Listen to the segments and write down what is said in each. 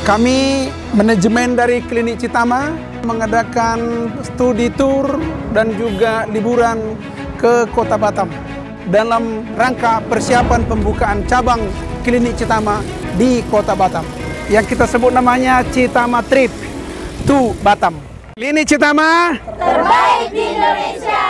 Kami manajemen dari Klinik Citama mengadakan studi tour dan juga liburan ke Kota Batam dalam rangka persiapan pembukaan cabang Klinik Citama di Kota Batam yang kita sebut namanya Citama Trip to Batam. Klinik Citama terbaik di Indonesia.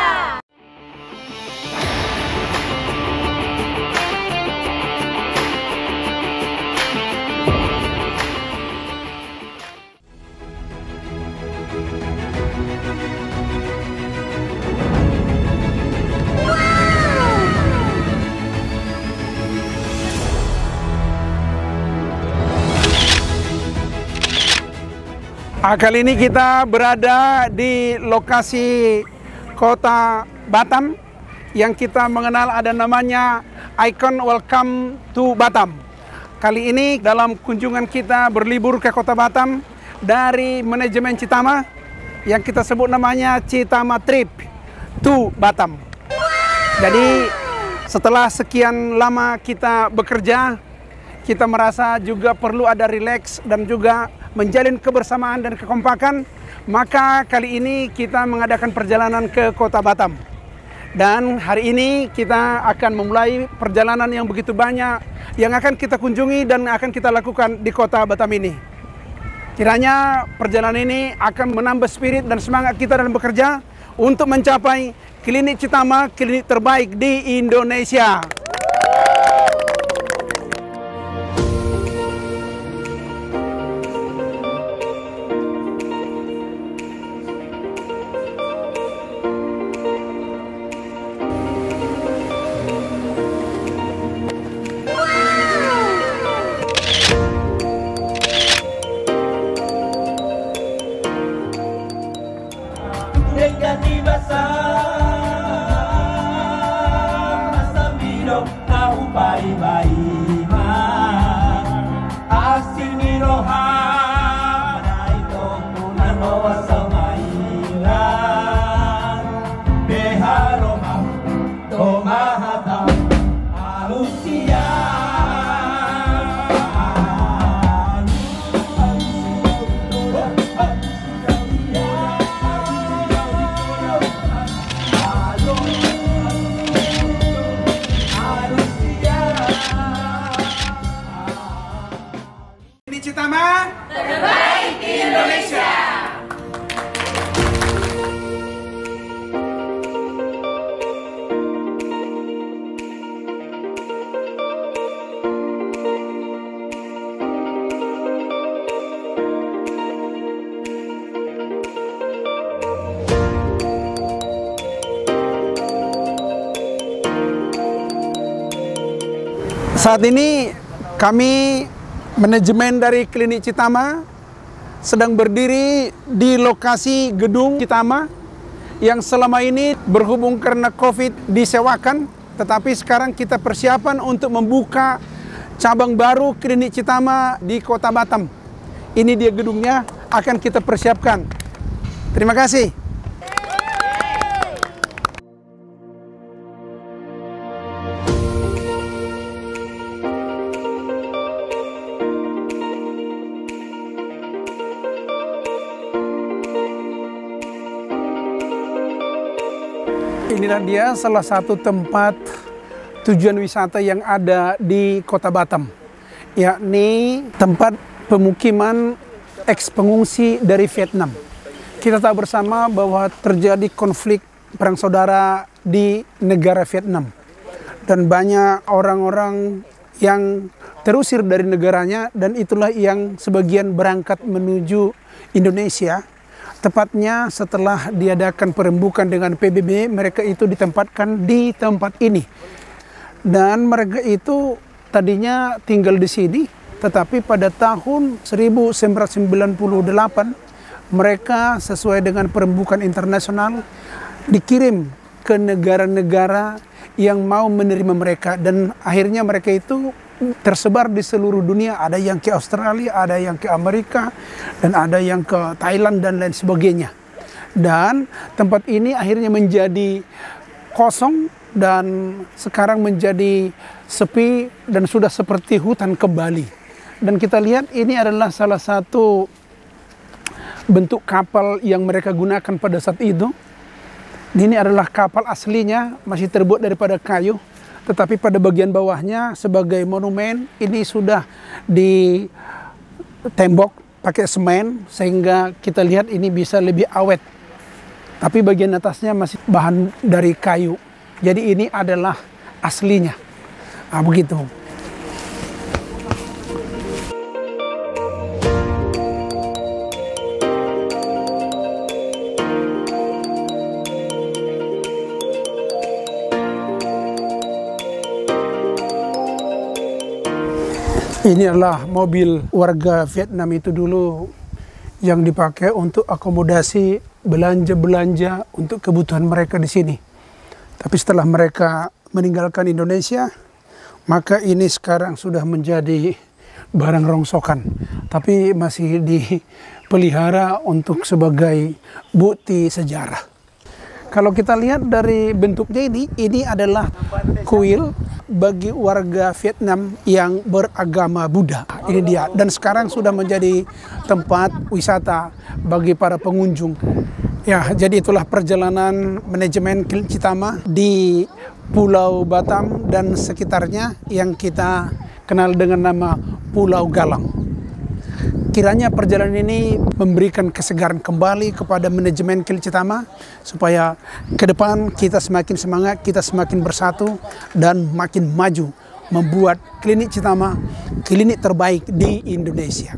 Kali ini kita berada di lokasi Kota Batam yang kita mengenal ada namanya Icon Welcome to Batam. Kali ini dalam kunjungan kita berlibur ke Kota Batam dari manajemen Citama yang kita sebut namanya Citama Trip to Batam. Jadi setelah sekian lama kita bekerja, kita merasa juga perlu ada rileks dan juga menjalin kebersamaan dan kekompakan. Maka kali ini kita mengadakan perjalanan ke Kota Batam. Dan hari ini kita akan memulai perjalanan yang begitu banyak yang akan kita kunjungi dan akan kita lakukan di Kota Batam ini. Kiranya perjalanan ini akan menambah spirit dan semangat kita dalam bekerja untuk mencapai Klinik Citama, klinik terbaik di Indonesia. Citama terbaik di Indonesia. Saat ini kami manajemen dari Klinik Citama sedang berdiri di lokasi gedung Citama yang selama ini berhubung karena COVID disewakan, tetapi sekarang kita persiapan untuk membuka cabang baru Klinik Citama di Kota Batam. Ini dia gedungnya, akan kita persiapkan. Terima kasih. Inilah dia salah satu tempat tujuan wisata yang ada di Kota Batam, yakni tempat pemukiman eks-pengungsi dari Vietnam. Kita tahu bersama bahwa terjadi konflik perang saudara di negara Vietnam. Dan banyak orang-orang yang terusir dari negaranya dan itulah yang sebagian berangkat menuju Indonesia. Tepatnya setelah diadakan perembukan dengan PBB, mereka itu ditempatkan di tempat ini. Dan mereka itu tadinya tinggal di sini, tetapi pada tahun 1998 mereka sesuai dengan perembukan internasional dikirim ke negara-negara yang mau menerima mereka. Dan akhirnya mereka itu tersebar di seluruh dunia, ada yang ke Australia, ada yang ke Amerika, dan ada yang ke Thailand dan lain sebagainya. Dan tempat ini akhirnya menjadi kosong dan sekarang menjadi sepi dan sudah seperti hutan kembali. Dan kita lihat ini adalah salah satu bentuk kapal yang mereka gunakan pada saat itu. Ini adalah kapal aslinya, masih terbuat daripada kayu. Tetapi pada bagian bawahnya sebagai monumen, ini sudah ditembok pakai semen. Sehingga kita lihat ini bisa lebih awet. Tapi bagian atasnya masih bahan dari kayu. Jadi ini adalah aslinya. Nah, begitu. Ini adalah mobil warga Vietnam itu dulu yang dipakai untuk akomodasi belanja-belanja untuk kebutuhan mereka di sini. Tapi setelah mereka meninggalkan Indonesia, maka ini sekarang sudah menjadi barang rongsokan. Tapi masih dipelihara untuk sebagai bukti sejarah. Kalau kita lihat dari bentuknya ini adalah kuil bagi warga Vietnam yang beragama Buddha. Ini dia. Dan sekarang sudah menjadi tempat wisata bagi para pengunjung. Ya, jadi itulah perjalanan manajemen Klinik Citama di Pulau Batam dan sekitarnya yang kita kenal dengan nama Pulau Galang. Kiranya perjalanan ini memberikan kesegaran kembali kepada manajemen Klinik Citama supaya ke depan kita semakin semangat, kita semakin bersatu dan makin maju membuat Klinik Citama klinik terbaik di Indonesia.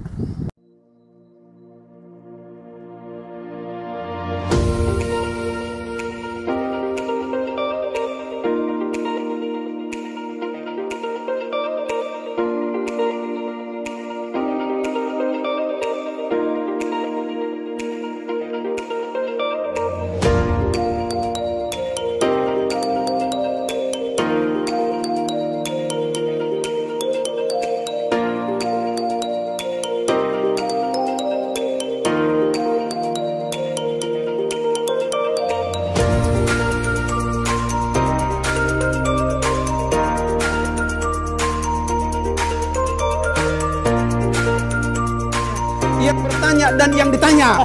Yang bertanya dan yang ditanya.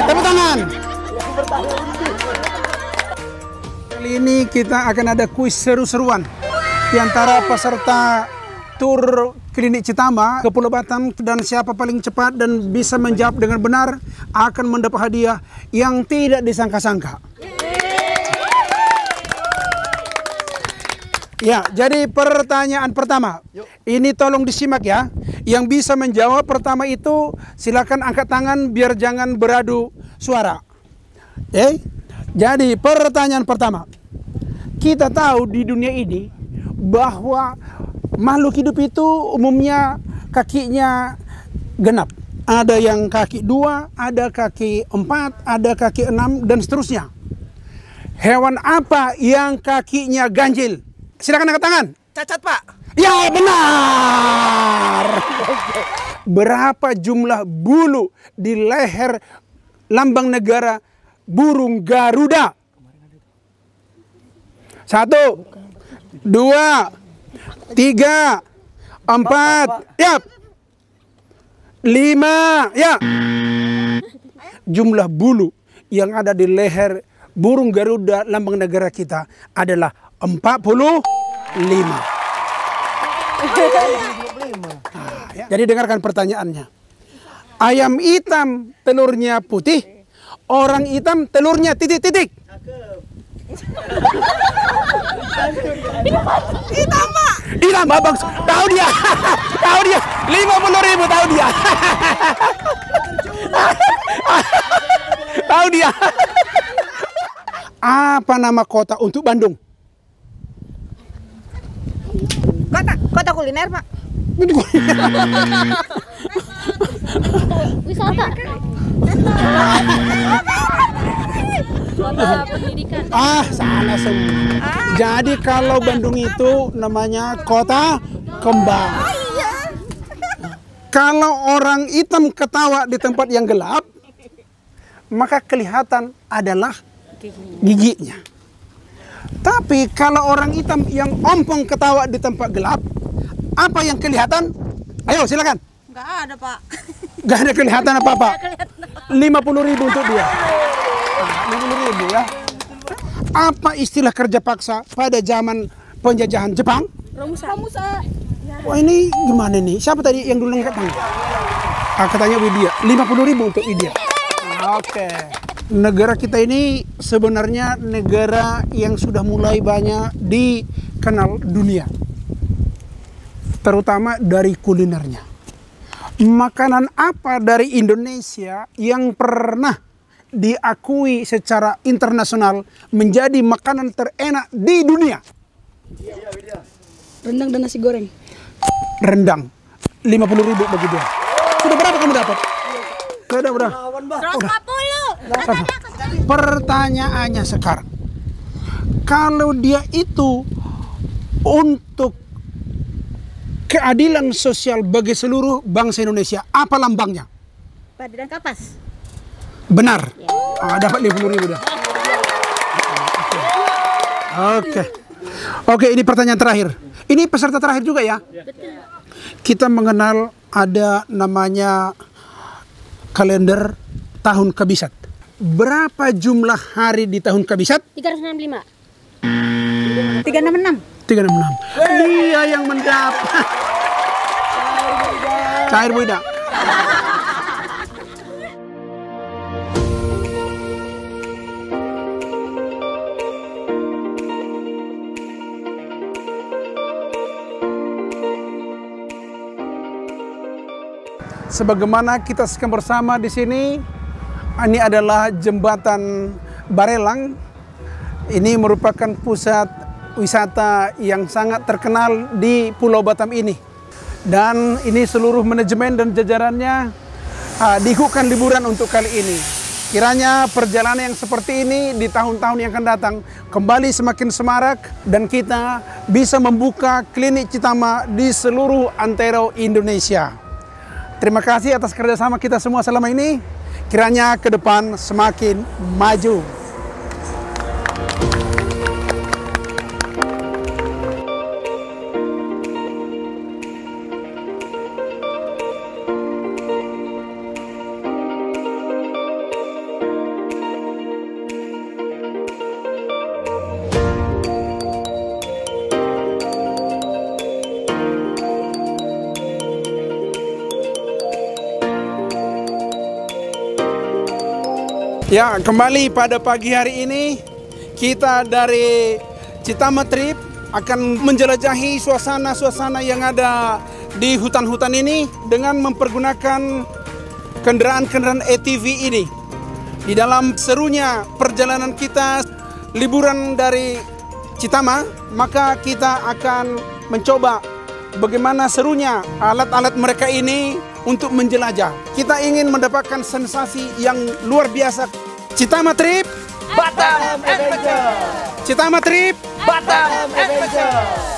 Tepuk tangan. Kali ini kita akan ada kuis seru-seruan di antara peserta tur Klinik Citama ke Pulau Batam, dan siapa paling cepat dan bisa menjawab dengan benar akan mendapat hadiah yang tidak disangka-sangka. Ya, jadi pertanyaan pertama. Ini tolong disimak ya. Yang bisa menjawab pertama itu silakan angkat tangan biar jangan beradu suara. Jadi pertanyaan pertama. Kita tahu di dunia ini bahwa makhluk hidup itu umumnya kakinya genap. Ada yang kaki 2, ada kaki 4, ada kaki 6 dan seterusnya. Hewan apa yang kakinya ganjil? Silakan angkat tangan. Cacat, Pak. Ya, benar. Berapa jumlah bulu di leher lambang negara burung Garuda? 1, 2, 3, 4, ya. 5, ya. Jumlah bulu yang ada di leher burung Garuda lambang negara kita adalah 45. Jadi dengarkan pertanyaannya. Ayam hitam telurnya putih, orang hitam telurnya titik-titik. Hitam, Pak. Hitam, Bang. Tahu dia. Tahu dia. 50.000 tahu dia. Tahu dia. Apa nama kota untuk Bandung? Kota kuliner, Pak. Wisata. Kota pendidikan. Salah semua. Jadi kalau Bandung itu namanya kota kembang. Kalau orang hitam ketawa di tempat yang gelap, maka kelihatan adalah giginya. Tapi kalau orang hitam yang ompong ketawa di tempat gelap, apa yang kelihatan? Ayo silakan. Nggak ada, Pak. Gak ada kelihatan apa-apa. 50.000 untuk dia. 50.000 ya. Apa istilah kerja paksa pada zaman penjajahan Jepang? Romusa. Wah, ini gimana nih? Siapa tadi yang dulu angkat tangan? Katanya Widya. 50.000 untuk Widya. Oke. Negara kita ini sebenarnya negara yang sudah mulai banyak dikenal dunia. Terutama dari kulinernya. Makanan apa dari Indonesia yang pernah diakui secara internasional menjadi makanan terenak di dunia? Rendang dan nasi goreng. Rendang. 50.000 bagi dia. Sudah berapa kamu dapat? Sudah berapa? 140. Pertanyaannya sekarang, kalau dia itu untuk keadilan sosial bagi seluruh bangsa Indonesia, apa lambangnya? Padi dan kapas. Benar. Dapat 50.000 dah. Oke, ini pertanyaan terakhir. Ini peserta terakhir juga ya? Kita mengenal ada namanya kalender tahun kabisat. Berapa jumlah hari di tahun kabisat? 365. 366. 366. Dia yang mendapat. Cair Buida. Sebagaimana kita saksikan bersama di sini, ini adalah jembatan Barelang. Ini merupakan pusat wisata yang sangat terkenal di Pulau Batam ini. Dan ini seluruh manajemen dan jajarannya diikutkan liburan untuk kali ini. Kiranya perjalanan yang seperti ini di tahun-tahun yang akan datang kembali semakin semarak dan kita bisa membuka klinik Citama di seluruh antero Indonesia. Terima kasih atas kerjasama kita semua selama ini. Kiranya ke depan semakin maju. Ya, kembali pada pagi hari ini kita dari Citama Trip akan menjelajahi suasana-suasana yang ada di hutan-hutan ini dengan mempergunakan kendaraan-kendaraan ATV ini. Di dalam serunya perjalanan kita liburan dari Citama, maka kita akan mencoba bagaimana serunya alat-alat mereka ini untuk menjelajah. Kita ingin mendapatkan sensasi yang luar biasa. Citama Trip, Batam Adventure. Citama Trip, Batam Adventure.